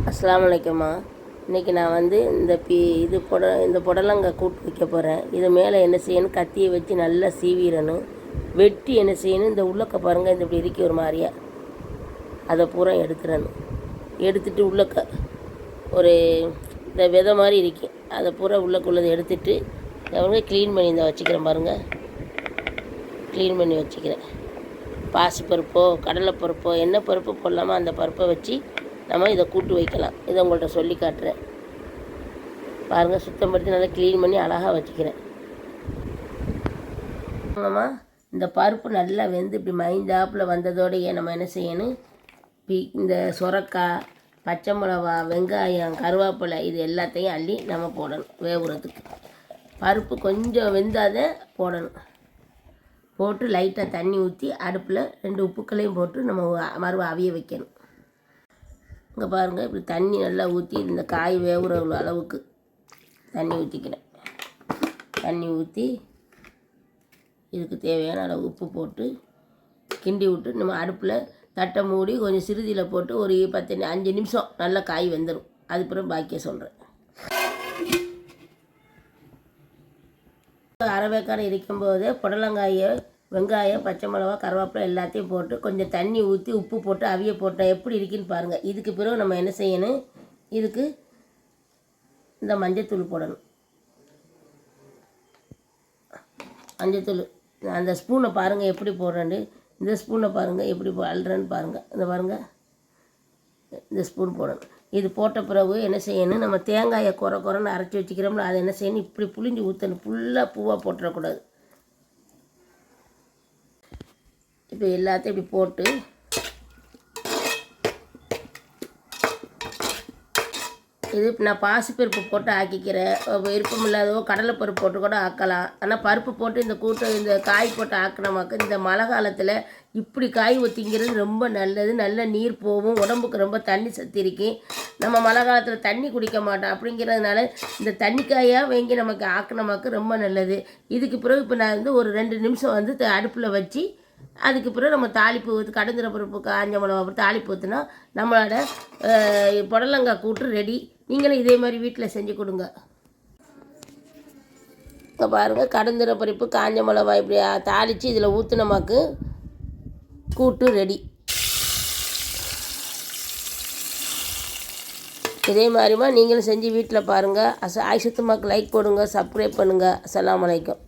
அஸ்ஸலாமு அலைக்கும்மா. இன்றைக்கி நான் வந்து இந்த புடலங்காய் கூட்டு வைக்க போகிறேன். இது மேலே என்ன செய்யணும், கத்தியை வச்சு நல்லா சீவிடணும். வெட்டி என்ன செய்யணும், இந்த உள்ளக்க பாருங்கள், இந்த இப்படி இறுக்கி ஒரு மாதிரியா அதை பூரா எடுத்துடணும். எடுத்துட்டு உள்ளக்க ஒரு இந்த விதை மாதிரி இருக்கும், அதை பூரா உள்ளக்குள்ளதை எடுத்துட்டு அவங்க க்ளீன் பண்ணி இந்த வச்சுக்கிறேன் பாருங்கள். க்ளீன் பண்ணி வச்சுக்கிறேன். பாசிப்பருப்போ கடலைப்பருப்போ என்ன பருப்பு போடலாமோ அந்த பருப்பை வச்சு நம்ம இதை கூட்டு வைக்கலாம். இதை உங்கள்கிட்ட சொல்லி காட்டுறேன் பாருங்கள். சுத்தம் படுத்தி நல்லா க்ளீன் பண்ணி அழகாக வச்சுக்கிறேன். ஆமாம்மா, இந்த பருப்பு நல்லா வெந்து இப்படி மைந்தாப்பில் வந்ததோடையே நம்ம என்ன செய்யணும், இந்த சுரக்காய், பச்சை மிளகா, வெங்காயம், கருவேப்பிலை இது எல்லாத்தையும் அள்ளி நம்ம போடணும் வேவுறதுக்கு. பருப்பு கொஞ்சம் வெந்தாத போடணும். போட்டு லைட்டாக தண்ணி ஊற்றி அடுப்பில் 2 உப்புக்களையும் போட்டு நம்ம மறுபடியும் அவிய வைக்கணும். இங்கே பாருங்கள், இப்படி தண்ணி நல்லா ஊற்றி இந்த காய் வேவுற அளவுக்கு தண்ணி ஊற்றிக்கிறேன். தண்ணி ஊற்றி இதுக்கு தேவையான அளவு உப்பு போட்டு கிண்டி விட்டு நம்ம அடுப்பில் தட்டை மூடி கொஞ்சம் சிறுதியில் போட்டு ஒரு 5 நிமிஷம் நல்லா காய் வெந்துடும். அதுக்கப்புறம் பாக்கிய சொல்கிறேன். அரைவேக்காடு இருக்கும்போதே புடலங்காயை, வெங்காயம், பச்சை மிளகா, கருவேப்பிலை எல்லாத்தையும் போட்டு கொஞ்சம் தண்ணி ஊற்றி உப்பு போட்டு அவிய போட்டேன். எப்படி இருக்குன்னு பாருங்கள். இதுக்கு பிறகு நம்ம என்ன செய்யணும், இதுக்கு இந்த மஞ்சத்தூள் போடணும். மஞ்சத்தூள் அந்த ஸ்பூனை பாருங்கள் எப்படி போடுறேன்னு. இந்த ஸ்பூனை பாருங்கள் எப்படி அள்ளுறேன்னு பாருங்கள். இந்த பாருங்கள், இந்த ஸ்பூன் போடணும். இது போட்ட பிறகு என்ன செய்யணும், நம்ம தேங்காயை குறைன்னு அரைச்சி வச்சுக்கிறோம்ல, அதை என்ன செய்யணும், இப்படி புளிஞ்சு ஊற்றணும். ஃபுல்லாக பூவாக போட்டுறக்கூடாது. இப்போ எல்லாத்தையும் இப்படி போட்டு இது நான் பாசிப்பருப்பு போட்டு ஆக்கிக்கிறேன். விருப்பம் இல்லாதவோ கடலைப்பருப்பு போட்டு கூட ஆக்கலாம். ஆனால் பருப்பு போட்டு இந்த காய் போட்டு ஆக்கினமாக்க இந்த மழை காலத்தில் இப்படி காய் ஊற்றிங்கிறது ரொம்ப நல்லது. நல்ல நீர் போகும், உடம்புக்கு ரொம்ப தண்ணி சத்து இருக்கு. நம்ம மழை காலத்தில் தண்ணி குடிக்க மாட்டோம். அப்படிங்கிறதுனால இந்த தண்ணிக்காயாக வாங்கி நமக்கு ஆக்கினமாக்க ரொம்ப நல்லது. இதுக்கு பிறகு இப்போ நான் ஒரு 2 நிமிஷம் அடுப்பில் வச்சு அதுக்கு பிறகு நம்ம தாளிப்பு ஊற்றி கடுங்குற பருப்பு, காஞ்ச மிளகா தாளிப்பு ஊற்றினா நம்மளோட புடலங்காய் கூட்டு ரெடி. நீங்களும் இதே மாதிரி வீட்டில் செஞ்சு கொடுங்க. இப்போ பாருங்கள், கடுங்குற பருப்பு, காஞ்ச மிளகா இப்படி தாளித்து இதில் ஊற்றினமாக்கு கூட்டு ரெடி. இதே மாதிரிமா நீங்களும் செஞ்சு வீட்டில் பாருங்கள். ஆயிஷத்துமாக்கு லைக் போடுங்க, சப்ஸ்கிரைப் பண்ணுங்கள். அஸ்ஸலாமு அலைக்கும்.